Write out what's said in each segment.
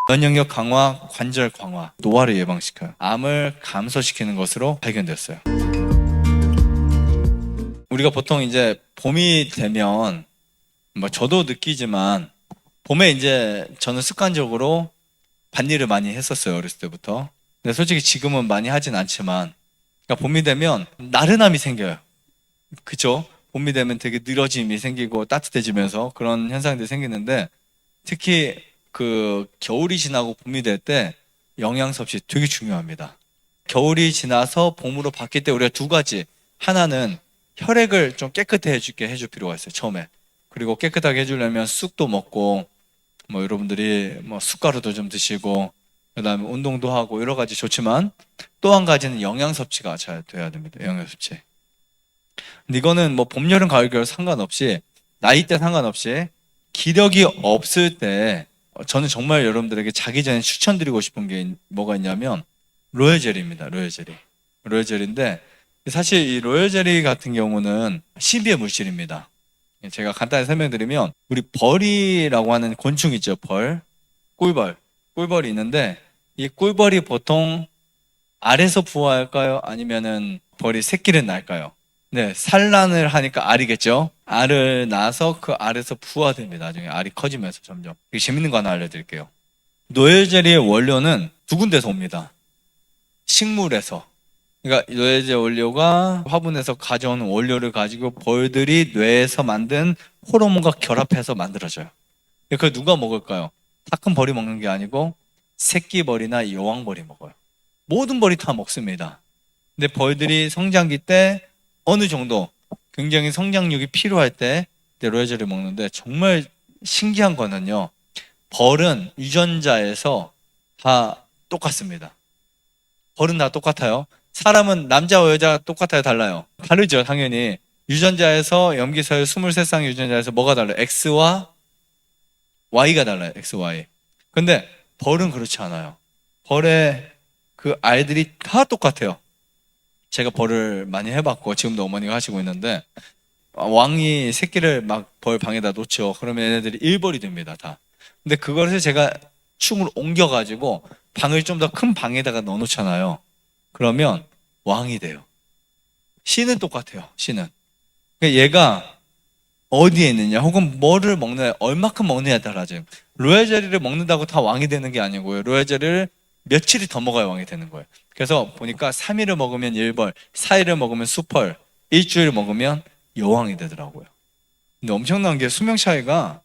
면역력 강화, 관절 강화, 노화를 예방시켜요. 암을 감소시키는 것으로 발견됐어요. 우리가 보통 이제 봄이 되면 뭐 저도 느끼지만 봄에 이제 저는 습관적으로 밭일을 많이 했었어요. 어렸을 때부터. 근데 솔직히 지금은 많이 하진 않지만 그러니까 봄이 되면 나른함이 생겨요. 그죠? 봄이 되면 되게 늘어짐이 생기고 따뜻해지면서 그런 현상들이 생기는데 특히 그 겨울이 지나고 봄이 될 때 영양 섭취 되게 중요합니다. 겨울이 지나서 봄으로 바뀔 때 우리가 두 가지. 하나는 혈액을 좀 깨끗해 해줄 필요가 있어요. 처음에. 그리고 깨끗하게 해주려면 쑥도 먹고 뭐 여러분들이 뭐 쑥가루도 좀 드시고 그다음에 운동도 하고 여러 가지 좋지만 또 한 가지는 영양 섭취가 잘 돼야 됩니다. 영양 섭취. 근데 이거는 뭐 봄, 여름, 가을, 겨울 상관없이 나이대 상관없이 기력이 없을 때 저는 정말 여러분들에게 자기 전에 추천드리고 싶은 게 뭐가 있냐면 로열젤리입니다. 로열젤리. 로열젤리인데 사실 이 로열젤리 같은 경우는 신비의 물질입니다. 제가 간단히 설명드리면 우리 벌이라고 하는 곤충 있죠. 벌, 꿀벌. 꿀벌이 있는데 이 꿀벌이 보통 알에서 부화할까요? 아니면은 벌이 새끼를 낳을까요? 네, 산란을 하니까 알이겠죠? 알을 낳아서 그 알에서 부화됩니다. 나중에 알이 커지면서 점점. 되게 재밌는 거 하나 알려드릴게요. 노예젤리의 원료는 두 군데서 옵니다. 식물에서. 그러니까 노예젤리 원료가 화분에서 가져오는 원료를 가지고 벌들이 뇌에서 만든 호르몬과 결합해서 만들어져요. 그걸 누가 먹을까요? 다 큰 벌이 먹는 게 아니고 새끼 벌이나 여왕벌이 먹어요. 모든 벌이 다 먹습니다. 근데 벌들이 성장기 때 어느 정도 굉장히 성장력이 필요할 때 로열젤리 먹는데 정말 신기한 거는요. 벌은 유전자에서 다 똑같습니다. 벌은 다 똑같아요. 사람은 남자와 여자가 똑같아요? 달라요? 다르죠, 당연히. 유전자에서 염기서열 23쌍 유전자에서 뭐가 달라요? X와 Y가 달라요. X, Y. 근데 벌은 그렇지 않아요. 벌의 그 알들이 다 똑같아요. 제가 벌을 많이 해봤고 지금도 어머니가 하시고 있는데 왕이 새끼를 막 벌 방에다 놓죠. 그러면 얘네들이 일벌이 됩니다. 다. 근데 그것을 제가 충을 옮겨가지고 방을 좀 더 큰 방에다가 넣어놓잖아요. 그러면 왕이 돼요. 씨는 똑같아요. 씨는. 그러니까 얘가 어디에 있느냐 혹은 뭐를 먹느냐 얼마큼 먹느냐에 달라져요. 로얄젤리를 먹는다고 다 왕이 되는 게 아니고요. 로얄젤리를 며칠이 더 먹어야 왕이 되는 거예요. 그래서 보니까 3일을 먹으면 1벌, 4일을 먹으면 수펄, 일주일을 먹으면 여왕이 되더라고요. 근데 엄청난 게 수명 차이가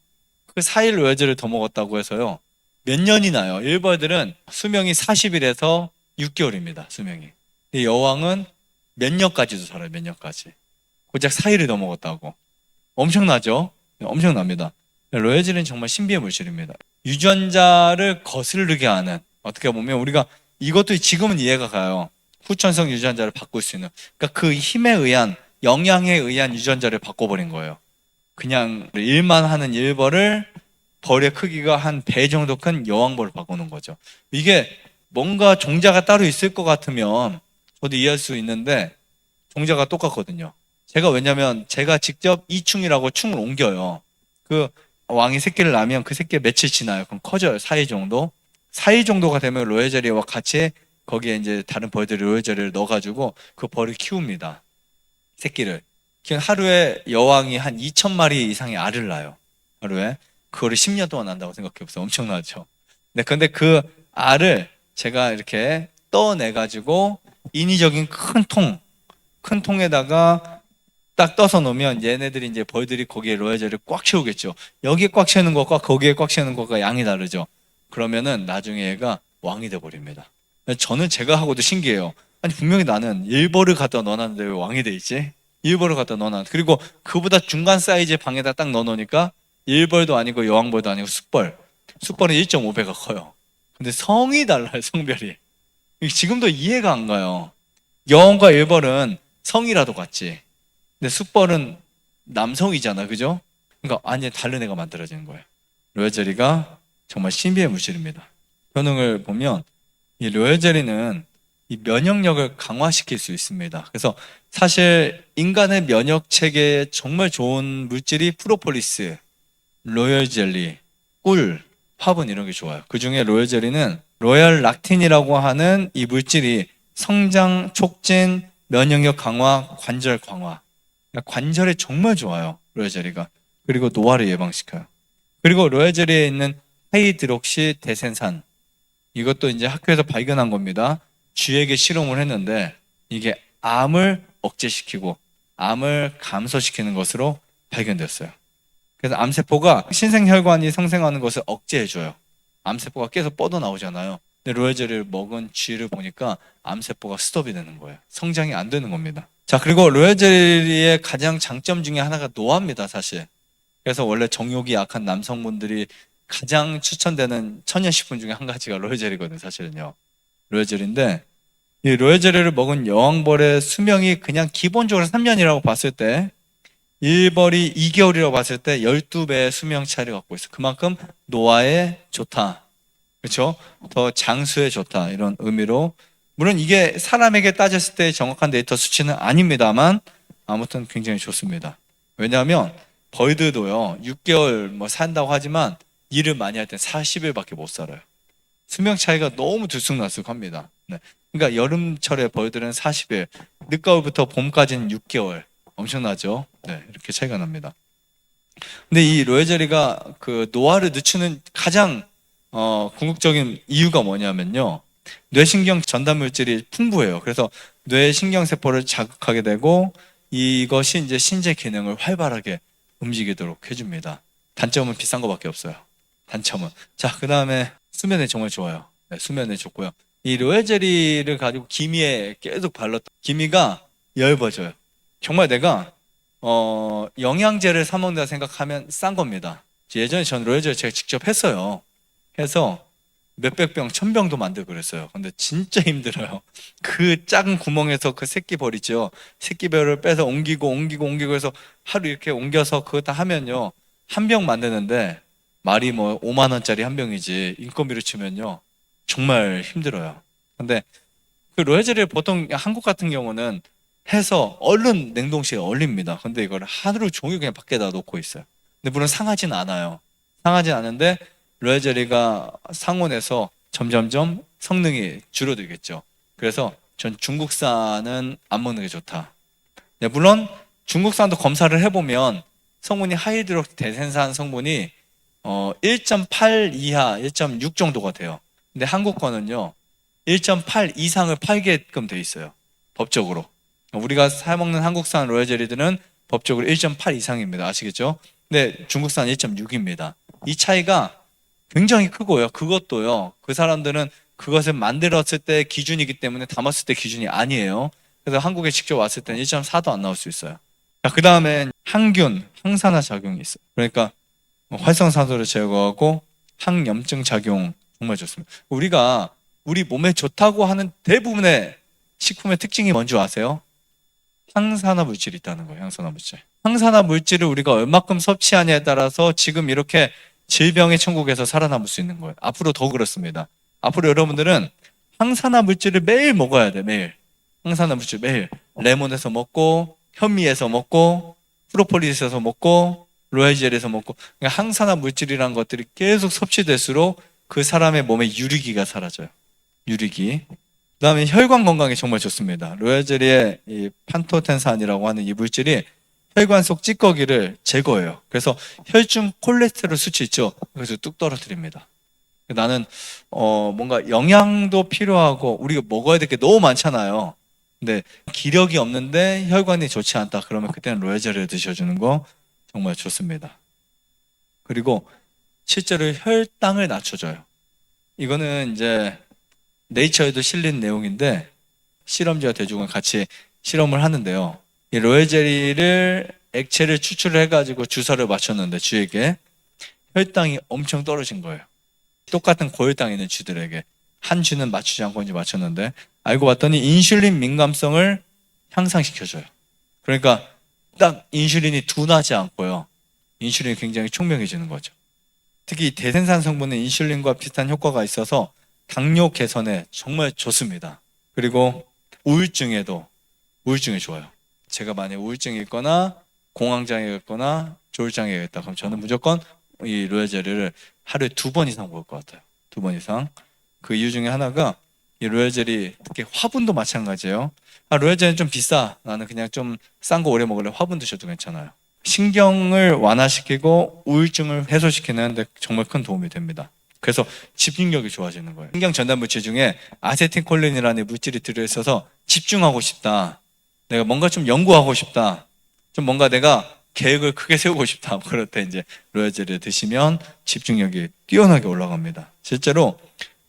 그 4일 로얄젤리를 더 먹었다고 해서요. 몇 년이 나요. 1벌들은 수명이 40일에서 6개월입니다. 수명이. 근데 여왕은 몇 년까지도 살아요. 몇 년까지. 고작 4일을 더 먹었다고. 엄청나죠? 네, 엄청납니다. 로열젤리는 정말 신비의 물질입니다. 유전자를 거스르게 하는, 어떻게 보면 우리가 이것도 지금은 이해가 가요. 후천성 유전자를 바꿀 수 있는. 그러니까 그 힘에 의한, 영양에 의한 유전자를 바꿔버린 거예요. 그냥 일만 하는 일벌을 벌의 크기가 한 배 정도 큰 여왕벌을 바꾸는 거죠. 이게 뭔가 종자가 따로 있을 것 같으면 저도 이해할 수 있는데 종자가 똑같거든요. 왜냐면 제가 직접 이충이라고 충을 옮겨요. 그 왕이 새끼를 낳으면 그 새끼가 며칠 지나요. 그럼 커져요. 4일 정도. 4일 정도가 되면 로얄젤리와 같이 거기에 이제 다른 벌들이 로얄젤리를 넣어가지고 그 벌을 키웁니다. 새끼를. 하루에 여왕이 한 2,000마리 이상의 알을 낳아요. 하루에. 그거를 10년 동안 난다고 생각해보세요. 엄청나죠. 네, 근데 그 알을 제가 이렇게 떠내가지고 인위적인 큰 통에다가 딱 떠서 놓으면 얘네들이 이제 벌들이 거기에 로얄젤리를 꽉 채우겠죠. 여기에 꽉 채우는 것과 거기에 꽉 채우는 것과 양이 다르죠. 그러면은 나중에 얘가 왕이 돼버립니다. 저는 제가 하고도 신기해요. 아니 분명히 나는 일벌을 갖다 넣어놨는데 왜 왕이 돼 있지? 일벌을 갖다 넣어놨. 그리고 그보다 중간 사이즈의 방에다 딱 넣어놓으니까 일벌도 아니고 여왕벌도 아니고 숫벌. 숫벌은 1.5배가 커요. 근데 성이 달라요. 성별이. 지금도 이해가 안 가요. 여왕과 일벌은 성이라도 같지. 근데 숫벌은 남성이잖아, 그죠? 그러니까 완전히 다른 애가 만들어지는 거예요. 로얄젤리가 정말 신비의 물질입니다. 효능을 보면 이 로얄젤리는 이 면역력을 강화시킬 수 있습니다. 그래서 사실 인간의 면역 체계에 정말 좋은 물질이 프로폴리스, 로얄젤리, 꿀, 화분 이런 게 좋아요. 그 중에 로열젤리는 로열 락틴이라고 하는 이 물질이 성장 촉진, 면역력 강화, 관절 강화. 그러니까 관절에 정말 좋아요. 로열젤리가. 그리고 노화를 예방시켜요. 그리고 로열젤리에 있는 하이드록시 대센산. 이것도 이제 학교에서 발견한 겁니다. 쥐에게 실험을 했는데 이게 암을 억제시키고 암을 감소시키는 것으로 발견됐어요. 그래서 암세포가 신생혈관이 생성하는 것을 억제해줘요. 암세포가 계속 뻗어나오잖아요. 근데 로열젤리를 먹은 쥐를 보니까 암세포가 스톱이 되는 거예요. 성장이 안 되는 겁니다. 자, 그리고 로열젤리의 가장 장점 중에 하나가 노화입니다, 사실. 그래서 원래 정욕이 약한 남성분들이 가장 추천되는 천연식품 중에 한 가지가 로열젤리거든요, 사실은요. 로열젤리인데, 이 로열젤리를 먹은 여왕벌의 수명이 그냥 기본적으로 3년이라고 봤을 때, 일벌이 2개월이라고 봤을 때 12배의 수명 차이를 갖고 있어요. 그만큼 노화에 좋다. 그렇죠? 더 장수에 좋다. 이런 의미로. 물론 이게 사람에게 따졌을 때 정확한 데이터 수치는 아닙니다만 아무튼 굉장히 좋습니다. 왜냐하면 벌들도요, 6개월 뭐 산다고 하지만 일을 많이 할 때 40일밖에 못 살아요. 수명 차이가 너무 들쑥날쑥합니다. 네. 그러니까 여름철에 벌들은 40일, 늦가을부터 봄까지는 6개월. 엄청나죠? 네, 이렇게 차이가 납니다. 근데 이 로열젤리가 그 노화를 늦추는 가장 궁극적인 이유가 뭐냐면요. 뇌신경 전달 물질이 풍부해요. 그래서 뇌신경 세포를 자극하게 되고 이것이 이제 신체 기능을 활발하게 움직이도록 해줍니다. 단점은 비싼 것밖에 없어요. 단점은. 자, 그 다음에 수면에 정말 좋아요. 네, 수면에 좋고요. 이 로열젤리를 가지고 기미에 계속 발랐던 기미가 엷어져요. 정말 내가 영양제를 사 먹는다 생각하면 싼 겁니다. 예전에 전 로열젤리 제가 직접 했어요. 해서 몇백 병, 1000병도 만들고 그랬어요. 근데 진짜 힘들어요. 그 작은 구멍에서 그 새끼벌 있죠. 새끼벌을 빼서 옮기고 해서 하루 이렇게 옮겨서 그거 다 하면요. 한 병 만드는데 말이 뭐 5만 원짜리 한 병이지 인건비로 치면요. 정말 힘들어요. 근데 그 로열젤리를 보통 한국 같은 경우는 해서 얼른 냉동실에 얼립니다. 근데 이걸 하루 종일 그냥 밖에다 놓고 있어요. 근데 물론 상하진 않아요. 상하진 않은데 로열젤리가 상온에서 점점점 성능이 줄어들겠죠. 그래서 전 중국산은 안 먹는 게 좋다. 네, 물론 중국산도 검사를 해보면 성분이 하이드록시 대센산 성분이 1.8 이하, 1.6 정도가 돼요. 근데 한국 거는요 1.8 이상을 팔게끔 돼 있어요. 법적으로. 우리가 사먹는 한국산 로열젤리들은 법적으로 1.8 이상입니다. 아시겠죠? 근데 중국산 1.6입니다. 이 차이가 굉장히 크고요. 그것도요. 그 사람들은 그것을 만들었을 때 기준이기 때문에 담았을 때 기준이 아니에요. 그래서 한국에 직접 왔을 때는 1.4도 안 나올 수 있어요. 자, 그 다음에 항균, 항산화 작용이 있어요. 그러니까 활성산소를 제거하고 항염증 작용 정말 좋습니다. 우리가 우리 몸에 좋다고 하는 대부분의 식품의 특징이 뭔지 아세요? 항산화 물질이 있다는 거예요. 항산화 물질. 항산화 물질을 우리가 얼마큼 섭취하냐에 따라서 지금 이렇게 질병의 천국에서 살아남을 수 있는 거예요. 앞으로 더 그렇습니다. 앞으로 여러분들은 항산화 물질을 매일 먹어야 돼. 매일. 항산화 물질 매일. 레몬에서 먹고 현미에서 먹고 프로폴리스에서 먹고 로열젤에서 먹고 그러니까 항산화 물질이라는 것들이 계속 섭취될수록 그 사람의 몸에 유리기가 사라져요. 유리기. 그다음에 혈관 건강에 정말 좋습니다. 로열젤리의 이 판토텐산이라고 하는 이 물질이 혈관 속 찌꺼기를 제거해요. 그래서 혈중 콜레스테롤 수치 있죠. 그래서 뚝 떨어뜨립니다. 나는 뭔가 영양도 필요하고 우리가 먹어야 될 게 너무 많잖아요. 근데 기력이 없는데 혈관이 좋지 않다. 그러면 그때는 로열젤리를 드셔주는 거 정말 좋습니다. 그리고 실제로 혈당을 낮춰줘요. 이거는 이제 네이처에도 실린 내용인데 실험자와 대중은 같이 실험을 하는데요. 이 로열젤리를 액체를 추출을 해가지고 주사를 맞췄는데 쥐에게 혈당이 엄청 떨어진 거예요. 똑같은 고혈당 있는 쥐들에게 한 쥐는 맞추지 않고 이제 맞췄는데 알고 봤더니 인슐린 민감성을 향상시켜줘요. 그러니까 딱 인슐린이 둔하지 않고요. 인슐린이 굉장히 총명해지는 거죠. 특히 대생산 성분은 인슐린과 비슷한 효과가 있어서 당뇨 개선에 정말 좋습니다. 그리고 우울증에 좋아요. 제가 만약 우울증이 있거나 공황장애가 있거나 조울장애가 있다 그럼 저는 무조건 이 로열젤리를 하루에 2번 이상 먹을 것 같아요. 2번 이상. 그 이유 중에 하나가 이 로얄젤이 특히 화분도 마찬가지예요. 로얄젤은 좀 비싸. 나는 그냥 좀 싼 거 오래 먹을래. 화분 드셔도 괜찮아요. 신경을 완화시키고 우울증을 해소시키는 데 정말 큰 도움이 됩니다. 그래서 집중력이 좋아지는 거예요. 신경 전달 물질 중에 아세틸콜린이라는 물질이 들어있어서 집중하고 싶다. 내가 뭔가 좀 연구하고 싶다. 좀 뭔가 내가 계획을 크게 세우고 싶다. 그럴 때 이제 로얄젤을 드시면 집중력이 뛰어나게 올라갑니다. 실제로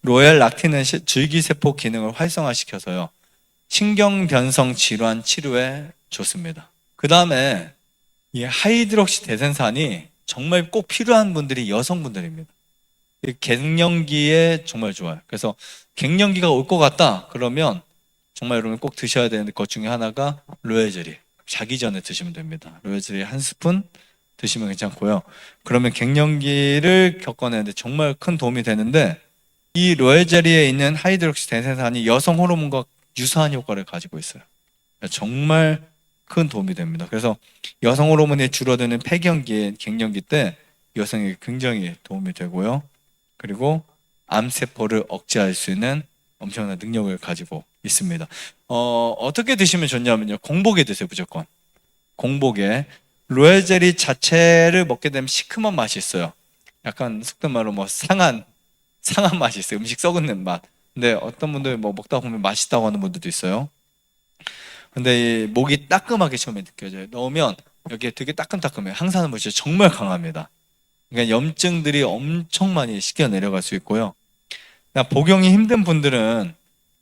로얄 락틴은 줄기세포 기능을 활성화시켜서요. 신경변성 질환 치료에 좋습니다. 그 다음에 이 하이드록시 대센산이 정말 꼭 필요한 분들이 여성분들입니다. 갱년기에 정말 좋아요. 그래서 갱년기가 올 것 같다 그러면 정말 여러분 꼭 드셔야 되는 것 중에 하나가 로얄젤이. 자기 전에 드시면 됩니다. 로얄젤이 한 스푼 드시면 괜찮고요. 그러면 갱년기를 겪어내는데 정말 큰 도움이 되는데 이 로얄젤리에 있는 하이드록시 대센산이 여성 호르몬과 유사한 효과를 가지고 있어요. 정말 큰 도움이 됩니다. 그래서 여성 호르몬이 줄어드는 폐경기, 갱년기 때 여성에게 굉장히 도움이 되고요. 그리고 암세포를 억제할 수 있는 엄청난 능력을 가지고 있습니다. 어떻게 드시면 좋냐면요. 공복에 드세요, 무조건. 공복에. 로얄젤리 자체를 먹게 되면 시큼한 맛이 있어요. 약간 속된 말로 뭐 상한 맛이 있어요. 음식 썩은 맛. 근데 어떤 분들 뭐 먹다 보면 맛있다고 하는 분들도 있어요. 근데 이 목이 따끔하게 처음에 느껴져요. 넣으면 여기에 되게 따끔따끔해요. 항산화 물질 정말 강합니다. 그러니까 염증들이 엄청 많이 씻겨 내려갈 수 있고요. 복용이 힘든 분들은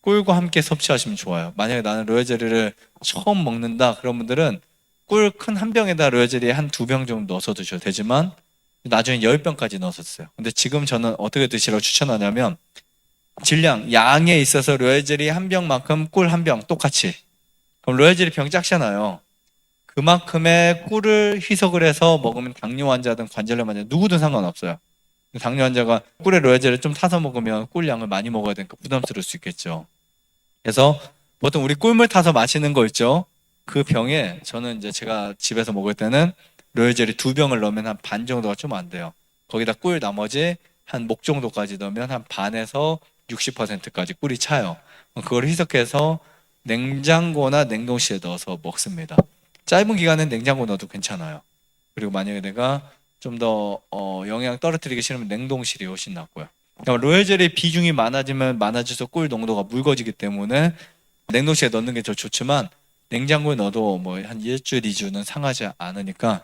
꿀과 함께 섭취하시면 좋아요. 만약에 나는 로얄젤리를 처음 먹는다 그런 분들은 꿀 큰 한 병에다 로얄젤리 한 2병 정도 넣어서 드셔도 되지만 나중에 10병까지 넣어서 드세요. 근데 지금 저는 어떻게 드시라고 추천하냐면 질량, 양에 있어서 로얄젤리 한 병만큼 꿀 한 병 똑같이. 그럼 로얄젤리 병 작잖아요. 그만큼의 꿀을 희석을 해서 먹으면 당뇨 환자든 관절염 환자 누구든 상관없어요. 당뇨 환자가 꿀에 로얄젤리를 좀 타서 먹으면 꿀 양을 많이 먹어야 되니까 부담스러울 수 있겠죠. 그래서 보통 우리 꿀물 타서 마시는 거 있죠. 그 병에 저는 이제 제가 집에서 먹을 때는 로얄젤리 2병을 넣으면 한 반 정도가 좀 안 돼요. 거기다 꿀 나머지 한 목 정도까지 넣으면 한 반에서 60%까지 꿀이 차요. 그걸 희석해서 냉장고나 냉동실에 넣어서 먹습니다. 짧은 기간은 냉장고 넣어도 괜찮아요. 그리고 만약에 내가 좀 더 영양 떨어뜨리기 싫으면 냉동실이 훨씬 낫고요. 그러니까 로얄젤리 비중이 많아지면 많아질수록 꿀 농도가 묽어지기 때문에 냉동실에 넣는 게 더 좋지만 냉장고에 넣어도 뭐 한 일주일, 2주는 상하지 않으니까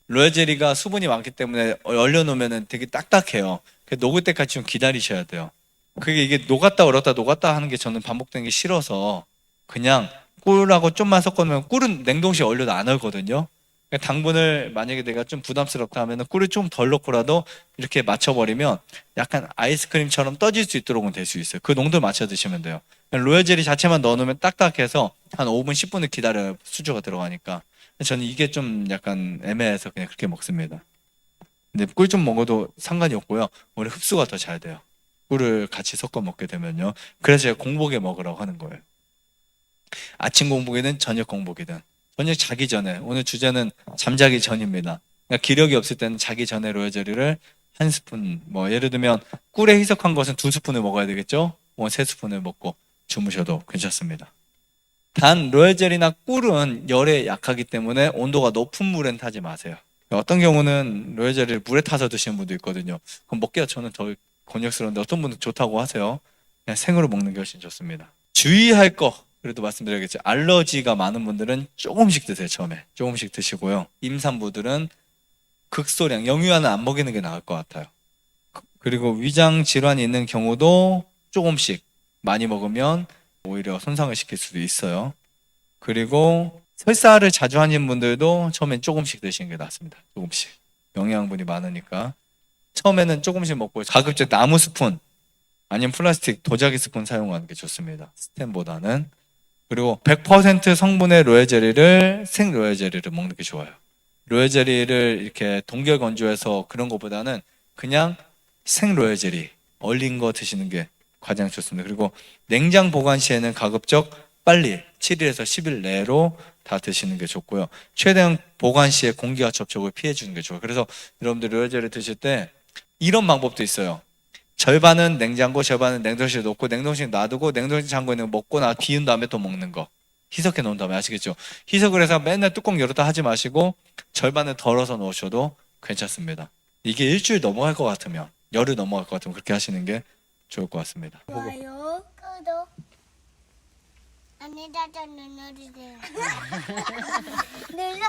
로얄젤리가 수분이 많기 때문에 얼려놓으면 되게 딱딱해요. 녹을 때까지 좀 기다리셔야 돼요. 그게 이게 녹았다 얼었다 녹았다 하는 게 저는 반복되는 게 싫어서 그냥 꿀하고 좀만 섞어놓으면 꿀은 냉동실에 얼려도 안 얼거든요. 당분을 만약에 내가 좀 부담스럽다 하면 꿀을 좀 덜 넣고라도 이렇게 맞춰버리면 약간 아이스크림처럼 떠질 수 있도록은 될 수 있어요. 그 농도를 맞춰 드시면 돼요. 로얄젤리 자체만 넣어놓으면 딱딱해서 한 5분, 10분을 기다려야 수조가 들어가니까 저는 이게 좀 약간 애매해서 그냥 그렇게 먹습니다. 근데 꿀 좀 먹어도 상관이 없고요. 오히려 흡수가 더 잘 돼요. 꿀을 같이 섞어 먹게 되면요. 그래서 제가 공복에 먹으라고 하는 거예요. 아침 공복이든 저녁 공복이든 저녁 자기 전에. 오늘 주제는 잠자기 전입니다. 그러니까 기력이 없을 때는 자기 전에 로얄젤리를 한 스푼, 뭐 예를 들면 꿀에 희석한 것은 2스푼을 먹어야 되겠죠? 뭐 3스푼을 먹고 주무셔도 괜찮습니다. 단 로얄젤리나 꿀은 열에 약하기 때문에 온도가 높은 물엔 타지 마세요. 어떤 경우는 로얄젤리를 물에 타서 드시는 분도 있거든요. 그럼 먹기가 저는 더 곤욕스러운데 어떤 분은 좋다고 하세요. 그냥 생으로 먹는 게 훨씬 좋습니다. 주의할 거 그래도 말씀드려야겠죠. 알러지가 많은 분들은 조금씩 드세요. 처음에 조금씩 드시고요. 임산부들은 극소량 영유아는 안 먹이는 게 나을 것 같아요. 그리고 위장 질환이 있는 경우도 조금씩 많이 먹으면 오히려 손상을 시킬 수도 있어요. 그리고 설사를 자주 하는 분들도 처음엔 조금씩 드시는 게 낫습니다. 조금씩. 영양분이 많으니까. 처음에는 조금씩 먹고 가급적 나무 스푼 아니면 플라스틱 도자기 스푼 사용하는 게 좋습니다. 스텐보다는. 그리고 100% 성분의 로얄젤리를 생 로얄젤리를 먹는 게 좋아요. 로얄젤리를 이렇게 동결 건조해서 그런 것보다는 그냥 생 로얄젤리 얼린 거 드시는 게 가장 좋습니다. 그리고 냉장 보관 시에는 가급적 빨리 7일에서 10일 내로 다 드시는 게 좋고요. 최대한 보관 시에 공기와 접촉을 피해 주는 게 좋아요. 그래서 여러분들 로얄젤리 드실 때 이런 방법도 있어요. 절반은 냉장고, 절반은 냉동실에 놓고 냉동실에 놔두고 냉동실 창고에 있는 거 먹고 나 비운 다음에 또 먹는 거. 희석해 놓은 다음에 아시겠죠? 희석을 해서 맨날 뚜껑 열었다 하지 마시고 절반은 덜어서 놓으셔도 괜찮습니다. 이게 일주일 넘어갈 것 같으면, 열흘 넘어갈 것 같으면 그렇게 하시는 게 좋을 것 같습니다. 좋아요, 구독. 안내자도 눌러주세요. 눌러주세요.